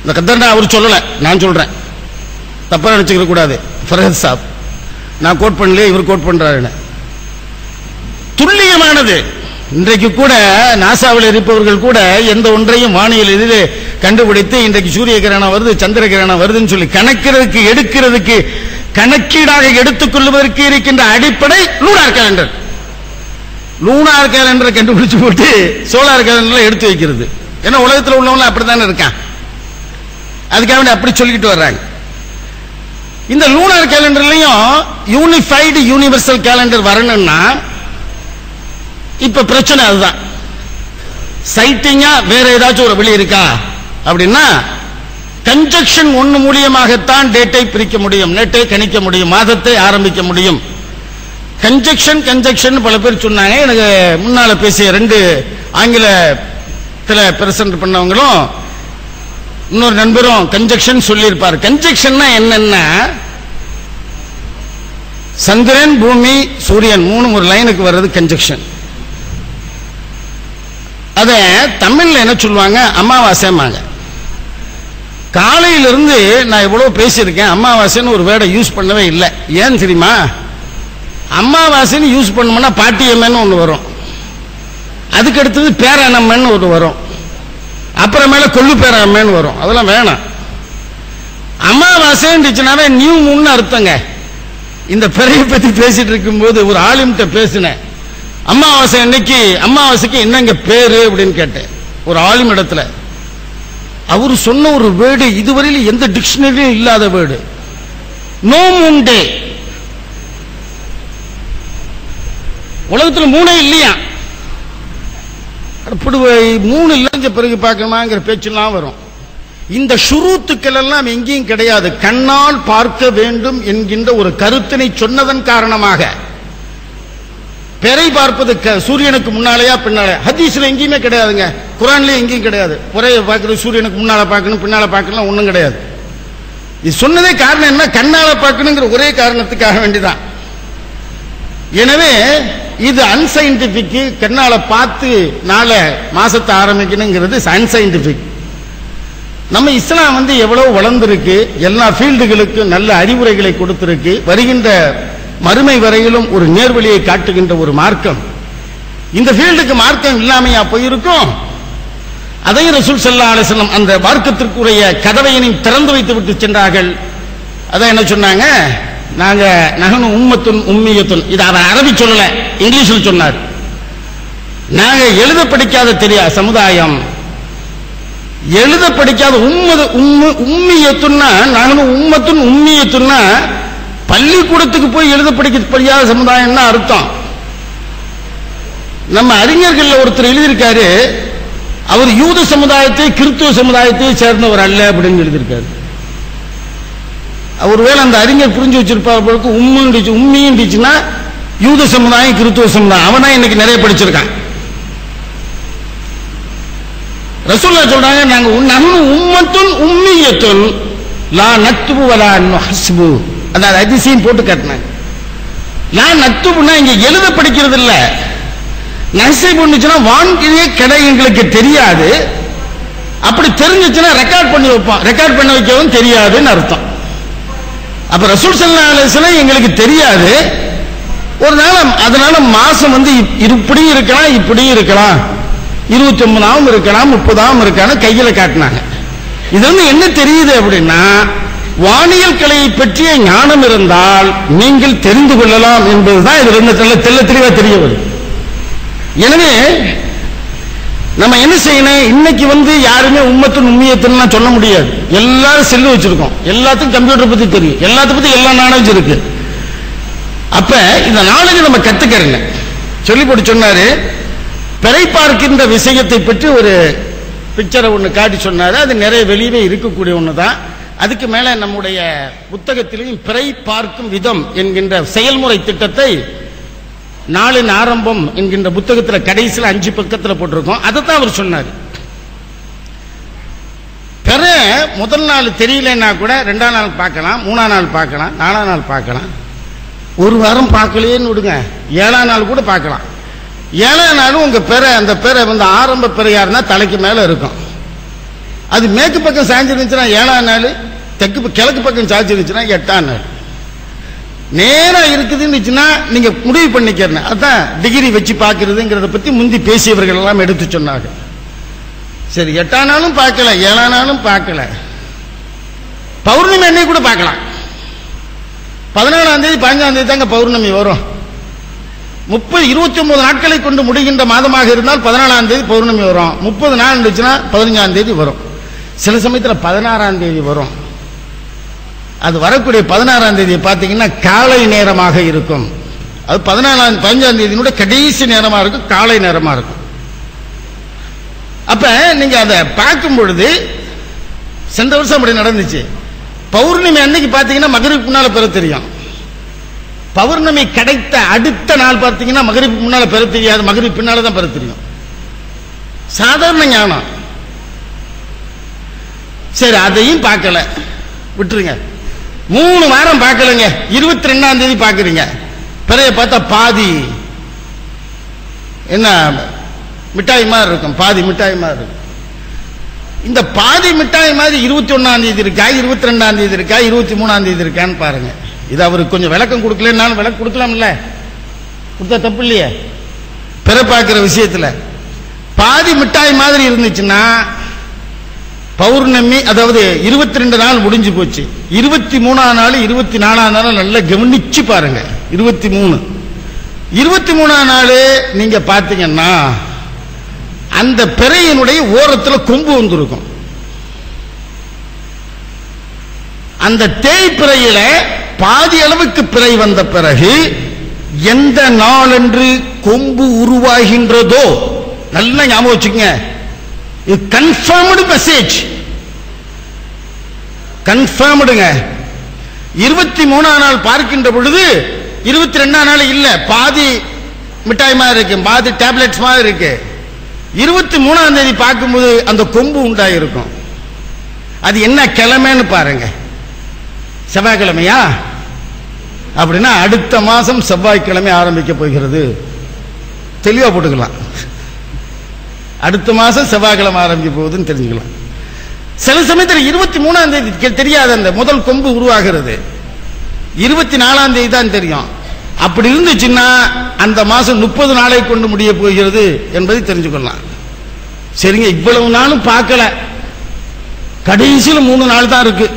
இந்த கத்தர்னா அவர் சொல்லல, நான் சொல்றேன், தப்பா நினைச்சுக்க கூடாது. ஃபரஹத் சாப் நான் கோட் பண்ணல, இவர் கோட் பண்றாரு. துல்லியமானது. இன்றைக்கு கூட நாசாவில் இருப்பவர்கள் கூட எந்த ஒன்றையும் வானியல் இதிலே கண்டுபிடித்து இன்றைக்கு சூரிய கிரகணம் வருது, சந்திர கிரகணம் வருதுன்னு சொல்லி கணக்கிறதுக்கு எடுக்கிறதுக்கு கணக்கீடாக எடுத்துக் கொள்வதற்கு இருக்கின்ற அடிப்படை லூனார் கேலண்டர். லூனார் கேலண்டரை கண்டுபிடிச்சு போட்டு சோலார் கேலண்டர்ல எடுத்து வைக்கிறது. ஏன்னா உலகத்தில் உள்ளவங்க அப்படித்தானே இருக்கான், அதுக்காக அப்படி சொல்லிக்கிட்டு வர்றாங்க. இந்த லூனார் கேலண்டர்லயும் யூனிஃபைடு யூனிவர்சல் கேலண்டர் வரணும்னா இப்ப பிரச்சனை அதுதான். சைட்டிங்கா வேற ஏதாச்சும் ஒரு வழி இருக்கா அப்படின்னா, கன்ஜக்ஷன் ஒன்னு மூலியமாகத்தான் டேட்டை பிரிக்க முடியும், நேட்டை கணிக்க முடியும், மாதத்தை ஆரம்பிக்க முடியும். கன்ஜக்ஷன் பல பேர் சொன்னாங்க. எனக்கு முன்னால பேசிய 2 ஆங்கிலத்தில் பிரசன்ட் பண்ணவங்களும் இன்னொரு நண்பரும் கன்ஜக்ஷன் சொல்லியிருப்பார். கன்ஜக்ஷன்னா என்னன்னா, சந்திரன், பூமி, சூரியன் 3 ஒரு லைனுக்கு வர்றது கன்ஜக்ஷன். அத தமிழ்ல என்ன சொல்லுவாங்க, அமாவாசைமாங்க. காலையிலிருந்து நான் எவ்வளவு பேசியிருக்கேன், அமாவாசைன்னு ஒரு வேர்டை யூஸ் பண்ணவே இல்லை. ஏன் தெரியுமா? அமாவாசைன்னு யூஸ் பண்ணோம்னா பாட்டியம்மன்னு ஒன்று வரும், அதுக்கு அடுத்தது பேரணம்மன்னு ஒன்று வரும், அப்புறமேல கொள்ளு பேரம்மன்னு வரும். அதெல்லாம் வேணாம். அமாவாசைன்னுச்சுனாவே நியூ மூன்னு அர்த்தங்க. இந்த பிறையை பத்தி பேசிட்டு இருக்கும்போது ஒரு ஆலிம்கிட்ட பேசினேன். அமாவாசை அன்னைக்கு அமாவாசைக்கு என்னங்க பேரு அப்படின்னு கேட்டேன் ஒரு ஆலிம் இடத்துல. அவரு சொன்ன ஒரு வேர்டு இதுவரையில் எந்த டிக்ஷனரியும் இல்லாத வேர்டு, நோ மூன் டே. உலகத்தில் மூணே இல்லையா, மூணு இல்லைஞ்ச பிறகு பார்க்கணுமாங்கிற பேச்செல்லாம் வரும். இந்த ஷுரூத்துக்கள் எல்லாம் எங்கேயும் கிடையாது. கண்ணால் பார்க்க வேண்டும் என்கின்ற ஒரு கருத்தினை சொன்னதன் காரணமாக பிறை பார்ப்பது சூரியனுக்கு முன்னாலேயா பின்னாலே, ஹதீஸ்ல எங்கேயுமே கிடையாதுங்க, குரான்லயும் எங்கேயும் கிடையாது. பிறையை பார்க்கறது சூரியனுக்கு முன்னால பார்க்கணும் பின்னால பார்க்கணும் ஒன்றும் கிடையாது. இது சொன்னதே காரணம் என்ன, கண்ணால பார்க்கணுங்கிற ஒரே காரணத்துக்காக வேண்டிதான். எனவே இது அன்சைன்டிபிக். கண்ணால பார்த்து நாள மாசத்தை ஆரம்பிக்கணுங்கிறது அன்சைன்டிபிக். நம்ம இஸ்லாம் எவ்வளவு வளர்ந்திருக்கு, எல்லா ஃபீல்டுகளுக்கும் நல்ல அறிவுரைகளை கொடுத்திருக்கு. வருகின்ற மறுமை வரையிலும் ஒரு நேர்வழியை காட்டுகின்ற ஒரு மார்க்கம். இந்த ஃபீல்டுக்கு மார்க்கம் இல்லாமையா போயிருக்கும்? அதையும் ரசூல் ஸல்லல்லாஹு அலைஹி வஸல்லம் அந்த மார்க்கத்திற்குரிய கதவையினையும் திறந்து வைத்து விட்டு சென்றார்கள். அதான் என்ன சொன்னாங்க, நாங்க நஹனு உம்மத்துன் உம்மியத்துன். இது அவர் அரபி சொல்லல, இங்கிலீஷில் சொன்னார். நாங்க எழுத படிக்காத தெரியாத சமுதாயம், எழுத படிக்காத உம்மியத்துன்னா, நானும் உம்மத்துன் உம்மியத்துன்னா பள்ளிக்கூடத்துக்கு போய் எழுத படிக்க படியாத சமுதாயம்னா அர்த்தம். நம்ம அறிஞர்கள் ஒருத்தர் எழுதியிருக்காரு, அவர் யூத சமுதாயத்தை கிறிஸ்துவ சமுதாயத்தை சேர்ந்தவர் அல்ல அப்படின்னு எழுதியிருக்காரு. ஒருவேளை அந்த அறிஞர் புரிஞ்சு வச்சிருப்பாருக்கு, உம்மிச்சுன்னா யூத சமுதாயம் கிறிஸ்துவ சமுதாயம், அவனா இன்னைக்கு நிறைய படிச்சிருக்கான். ரசூலுல்லாஹ் சொல்றாங்க, நாங்க உம்மத்துன் உம்மியத்துன் லா நக்துபு வலா நஹ்ஸுபு. அந்த அதிசயம் போட்டு காட்டினாங்க. லா நக்துபுனா இங்க எழுத படிக்கிறது இல்ல, நஹ்ஸுபு பண்ணுச்சுன்னா வான்கியே கடை எங்களுக்கு தெரியாது, அப்படி தெரிஞ்சிச்சுன்னா ரெக்கார்ட் பண்ணி வைப்போம், ரெக்கார்ட் பண்ண வைக்கவும் தெரியாதுன்னு அர்த்தம். அப்ப ரசூல் ஸல்லல்லாஹு அலைஹி வஸல்லம் எங்களுக்கு தெரியாது ஒரு நாள், அதனால மாசம் இப்படி இருக்கலாம் இப்படி இருக்கலாம், 29ஆம் இருக்கலாம் 30ஆம் இருக்கலாம் கையில காட்டினாங்க. இது என்ன தெரியுது அப்படின்னா, வானியல் கலையை பற்றிய ஞானம் இருந்தால் நீங்கள் தெரிந்து கொள்ளலாம் என்பதுதான் இது தெல்ல தெளிவா தெரிய வருது. எனவே நம்ம என்ன செய்யணும், இன்னைக்கு யாருமே உம்மத்துன் உம்மியத்துன்னு சொல்ல முடியாது. எல்லாரும் செல்லு வச்சிருக்கோம், எல்லாத்துக்கும் கம்ப்யூட்டர் பத்தி தெரியும், எல்லாத்த பத்தி எல்லா நாலேஜ் இருக்கு. அப்ப இந்த நாலேஜ் நம்ம கத்துக்கிறேங்க சொல்லி போட்டு சொன்னாரு. பிறை பார்க்கின்ற விஷயத்தை பற்றி ஒரு பிக்சரை ஒன்று காட்டி சொன்னாரு. அது நிறைய வெளியே இருக்கக்கூடிய ஒண்ணுதான். அதுக்கு மேல நம்முடைய புத்தகத்திலையும் பிறை பார்க்கும் விதம் என்கின்ற செயல்முறை திட்டத்தை நாளின் ஆரம்பம் என்கின்ற புத்தகத்தில் கடைசியில் 5 பக்கத்தில் போட்டிருக்கோம். அதைத்தான் அவர் சொன்னார். பிறை முதல் நாள் தெரியலன்னா கூட 2ஆம் நாள் பார்க்கலாம், 3ஆம் நாள் பார்க்கலாம், 4ஆம் நாள் பார்க்கலாம், ஒரு வாரம் பார்க்கலையேன்னு விடுங்க, 7ஆம் நாள் கூட பார்க்கலாம். 7ஆம் நாளும் உங்க பிறை, அந்த பிறை ஆரம்ப பிறையா இருந்தா தலைக்கு மேல இருக்கும். அது மேற்கு பக்கம் சாஞ்சிருந்துச்சுன்னா 7ஆம் நாள், கிழக்கு பக்கம் சாஞ்சிருந்துச்சுன்னா 8ஆம் நாள். நேரா இருக்குதுன்னு நீங்க முடிவு பண்ணிக்கிறேன். அதான் டிகிரி வச்சு பார்க்கறதுங்கிறத பத்தி முந்தி பேசியவர்கள் எல்லாம் எடுத்து சொன்னாங்க. சரி, 8ஆம் நாளும் பார்க்கல, 7ஆம் நாளும் பார்க்கல, பௌர்ணமி அன்னைக்கு கூட பார்க்கலாம். 14ஆம் தேதி 15ஆம் தேதி தாங்க பௌர்ணமி வரும். 29 நாட்களை கொண்டு முடிகின்ற மாதமாக இருந்தால் 14ஆம் தேதி பௌர்ணமி வரும். 30 நாள் இருந்துச்சுன்னா 15ஆம் தேதி வரும். சில சமயத்தில் 16ஆம் தேதி வரும். அது வரக்கூடிய 16ஆம் தேதி பார்த்தீங்கன்னா காலை நேரமாக இருக்கும். அது 15ஆம் தேதியோட கடைசி நேரமா இருக்கும், காலை நேரமா இருக்கும். அப்ப நீங்க அதை பார்க்கும் பொழுது, சென்ற வருஷம் அப்படி நடந்துச்சு. பௌர்ணமி அன்னைக்கு பார்த்தீங்கன்னா மகரிபுக்கு முன்னால பெற தெரியும். பௌர்ணமி கிடைத்த அடுத்த நாள் பார்த்தீங்கன்னா மகரிபுக்கு முன்னால பெற தெரியாது, மகரிப் பின்னால தான் பெற தெரியும். சாதாரண ஞானம். சரி, அதையும் பார்க்கல, விட்டுருங்க. 3 வாரம் பார்க்கலங்க, 22ஆம் தேதி பார்க்கறீங்க. பிறைய பார்த்தா பாதி என்ன மிட்டாய் மாதிரி இருக்கும், பாதி மிட்டாய் மாதிரி இருக்கும். இந்த பாதி மிட்டாய் மாதிரி 21ஆம் தேதி இருக்கா, 22ஆம் தேதி இருக்கா, 23ஆம் தேதி இருக்கான்னு பாருங்க. இது அவருக்கு கொஞ்சம் விளக்கம் கொடுக்கலன்னாலும் விளக்கம் கொடுக்கலாம்ல, கொடுத்தா தப்பு இல்லையே. பிற பார்க்கிற விஷயத்துல பாதி மிட்டாய் மாதிரி இருந்துச்சுன்னா பௌர்ணமி, அதாவது 22 நாள் முடிஞ்சு போச்சு. 23ஆம் நாள் 24ஆம் நாள் நல்லா கவனிச்சு பாருங்க. 23ஆம் நாள் நீங்க பாத்தீங்கன்னா அந்த பிறையினுடைய ஓரத்தில் கொம்பு வந்திருக்கும். அந்த தேய்பிறையில பாதி அளவுக்கு பிறை வந்த பிறகு எந்த நாளன்று கொம்பு உருவாகின்றதோ, நல்லா ஞாபகம் வச்சுக்கங்க, இது கன்ஃபர்ம்டு மெசேஜ், கன்ஃபர்ம்டுங்க. 23ஆம் நாள் பார்க்கின்ற பொழுது 22ஆம் நாள் இல்ல, பாதி மிட்டாய் மாதிரி இருக்கு, பாதி டேப்லெட்ஸ் மாதிரி இருக்கு. 23ஆம் தேதி பார்க்கும்போது அந்த கொம்பு உண்டாயிருக்கும். அது என்ன கிழமைன்னு பாருங்க, செவ்வாய்க்கிழமையா? அப்படின்னா அடுத்த மாசம் செவ்வாய்க்கிழமை ஆரம்பிக்க போகிறது. தெளிவா போட்டுக்கலாம், அடுத்த மாசம் செவ்வாய்க்கிழமை ஆரம்பிக்க போகுதுன்னு தெரிஞ்சுக்கலாம். சில சமயத்தில் 23ஆம் தேதி தெரியாது, அந்த முதல் கொம்பு உருவாகிறது 24ஆம் தேதி தான் தெரியும். அப்படி இருந்துச்சுன்னா அந்த மாசம் 30 நாளை கொண்டு முடிய போகிறது என்பதை தெரிஞ்சுக்கொள்ளலாம். சரிங்க, இவ்வளவு நாளும் பார்க்கல, கடைசியில் 3 நாள் தான் இருக்கு.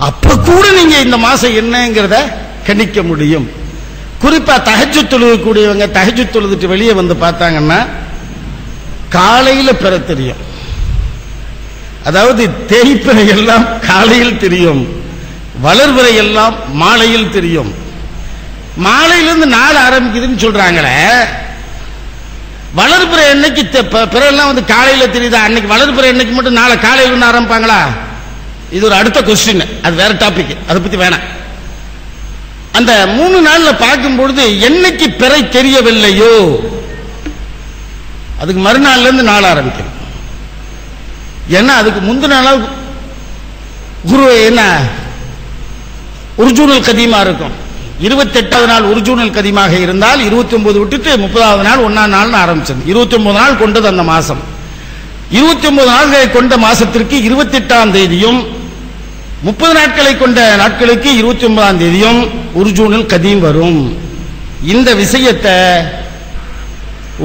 அப்ப கூட நீங்க இந்த மாசம் என்னங்கிறத கணிக்க முடியும். குறிப்பா தஹஜ்ஜுத் தொழுகக்கூடியவங்க தஹஜ்ஜுத் தொழுதுட்டு வெளியே வந்து பார்த்தாங்கன்னா காலையில பெற தெரியும். அதாவது தேய்பிறை எல்லாம் காலையில் தெரியும், வளர்பிறை எல்லாம் மாலையில் தெரியும். மாலையிலிருந்து நாள் ஆரம்பிக்குதுன்னு சொல்றாங்களே, வளர்பிறை என்னைக்கு பிறெல்லாம் வந்து காலையில தெரியுதா? அன்னைக்கு வளர்பிறை என்னைக்கு மட்டும் நாளை காலையில இருந்து ஆரம்பிப்பாங்களா? இது ஒரு அடுத்த கொஸ்டின், அது வேற டாபிக், அதை பத்தி வேணாம். அந்த 3 நாள்ல பார்க்கும் பொழுது என்னைக்கு பிறை தெரியவில்லையோ அதுக்கு மறுநாள்ல இருந்து நாள் ஆரம்பிக்கும். ஏன்னா அதுக்கு முந்தின நாள் குரு என்ன உர்ஜூனுல் கதீமா இருக்கும். 28வது நாள் உர்ஜூனுல் கதீமாக இருந்தால் 29 விட்டுட்டு 30வது நாள் 1ஆம் நாள் ஆரம்பிச்சது. 29 நாள் கொண்டது அந்த மாசம். 29 நாள்களை கொண்ட மாசத்திற்கு 28ஆம் தேதியும் 30 நாட்களை கொண்ட நாட்களுக்கு 29ஆம் தேதியும் உர்ஜூனுல் கதீம் வரும். இந்த விஷயத்தை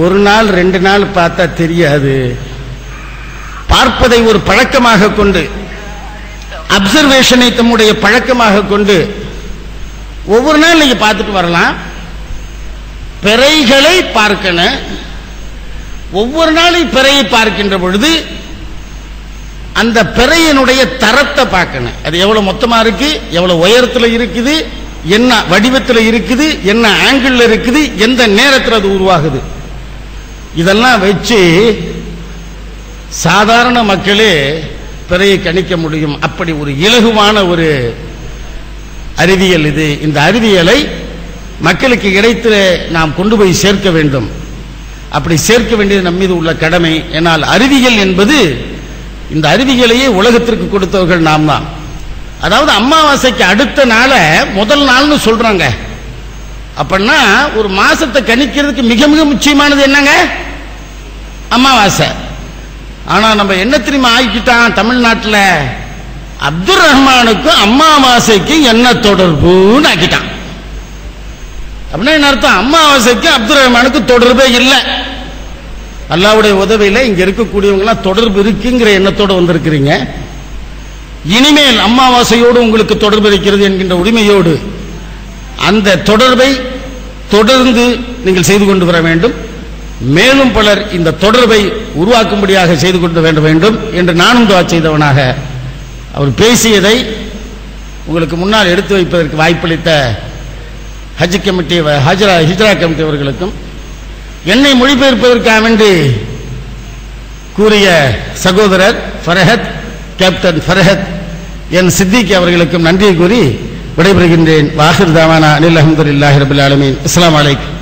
ஒரு நாள் 2 நாள் பார்த்தா தெரியாது. பார்ப்பதை ஒரு பழக்கமாக கொண்டு, அப்சர்வேஷனை தம்முடைய பழக்கமாக கொண்டு ஒவ்வொரு நாள் நீங்க பார்த்துட்டு வரலாம். பிறைகளை பார்க்கணும். ஒவ்வொரு நாளும் பிறையை பார்க்கின்ற பொழுது அந்த பிறையினுடைய தரத்தை பார்க்கணும். அது எவ்வளவு மொத்தமா இருக்கு, எவ்வளவு உயரத்தில் இருக்குது, என்ன வடிவத்தில் இருக்குது, என்ன ஆங்கிள் இருக்குது, எந்த நேரத்தில் அது உருவாகுது, இதெல்லாம் வச்சு சாதாரண மக்களே பிறையை கணிக்க முடியும். அப்படி ஒரு இலகுவான ஒரு அறிவியல் இது. இந்த அறிவியலை மக்களுக்கு கிடைத்து நாம் கொண்டு போய் சேர்க்க வேண்டும். அப்படி சேர்க்க வேண்டியது நம் மீது உள்ள கடமை. ஏனால் அறிவியல் என்பது, இந்த அறிவியலையே உலகத்திற்கு கொடுத்தவர்கள் நாம் தான். அதாவது அமாவாசைக்கு அடுத்த நாளை முதல் நாள்னு சொல்றாங்க. அப்படின்னா ஒரு மாசத்தை கணிக்கிறதுக்கு மிக மிக முக்கியமானது என்னங்க? அமாவாசை. ஆனா நம்ம என்ன தெரியுமா ஆக்கிட்டான் தமிழ்நாட்டில், அப்துல் ரஹ்மானுக்கும் அமாவாசைக்கும் என்ன தொடர்புன்னு ஆக்கிட்டான். அப்படின்னா என்ன அர்த்தம்? அமாவாசைக்கு அப்துல் ரஹ்மானுக்கு தொடர்பே இல்லை. அல்லாஹ்வுடைய உதவியில இங்க இருக்கக்கூடியவங்க எல்லாம் தொடர்பு இருக்குங்கிற எண்ணத்தோட வந்திருக்கிறீங்க. இனிமேல் அமாவாசையோடு உங்களுக்கு தொடர்பு இருக்கிறது என்கின்ற உரிமையோடு அந்த தொடர்பை தொடர்ந்து நீங்கள் செய்து கொண்டு வர வேண்டும். மேலும் பலர் இந்த தொடர்பை உருவாக்கும்படியாக செய்து கொண்டு வர வேண்டும் என்று நானும் துஆ செய்தவனாக அவர் பேசியதை உங்களுக்கு முன்னால் எடுத்து வைப்பதற்கு வாய்ப்பளித்த ஹஜ் கமிட்டி, ஹிஜ்ரா கமிட்டி அவர்களுக்கும், என்னை மொழிபெயர்ப்பதற்காக வேண்டி கூறிய சகோதரர் ஃபரஹத், கேப்டன் ஃபரஹத் என் சித்திக் அவர்களுக்கும் நன்றி கூறி விடைபெறுகின்றேன். வாஹிர் தாவானா அனில் அல்ஹம்துலில்லாஹி ரப்பில் ஆலமீன். அஸ்ஸலாமு அலைக்கும்.